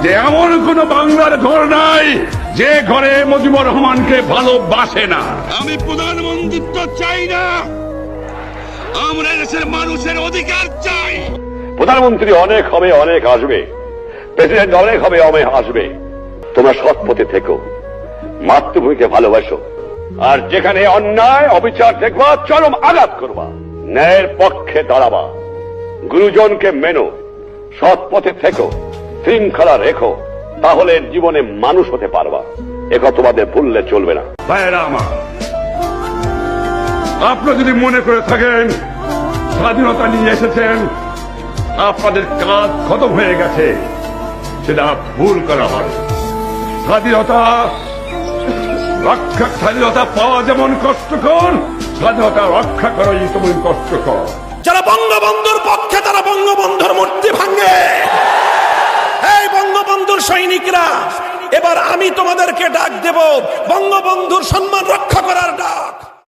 যে এমন কোন বাংলার ঘর নাই যে ঘরে মুজিবুর রহমানকে ভালোবাসে না। আমি প্রধানমন্ত্রিত্ব চাই না, আমরা দেশের মানুষের অধিকার চাই। প্রধানমন্ত্রী অনেক হবে, অনেক আসবে, প্রেসিডেন্ট অনেক হবে, অনেক আসবে। তোমরা সৎ পথে থেকো, মাতৃভূমিকে ভালোবাসো, আর যেখানে অন্যায় অবিচার দেখবা চরম আঘাত করবা, ন্যায়ের পক্ষে দাঁড়াবা, গুরুজনকে মেনো, সৎ পথে থেকো, শৃঙ্খলা রেখো, তাহলে জীবনে মানুষ হতে পারবা। একথা তোমাদের ভুললে চলবে না। ভাইয়েরা আমার, আপনারা যদি মনে করে থাকেন স্বাধীনতা নিয়ে এসেছেন, আপনাদের কাজ খতম হয়ে গেছে, সেটা ভুল করা হয়। স্বাধীনতা পাওয়া যেমন কষ্টকর, স্বাধীনতা রক্ষা করাই তেমন কষ্টকর। যারা বঙ্গবন্ধুর পক্ষে তারা বঙ্গবন্ধুর মূর্তি ভাঙে। এই বঙ্গবন্ধুর সৈনিকরা, এবার আমি তোমাদেরকে ডাক দেব, বঙ্গবন্ধুর সম্মান রক্ষা করার ডাক।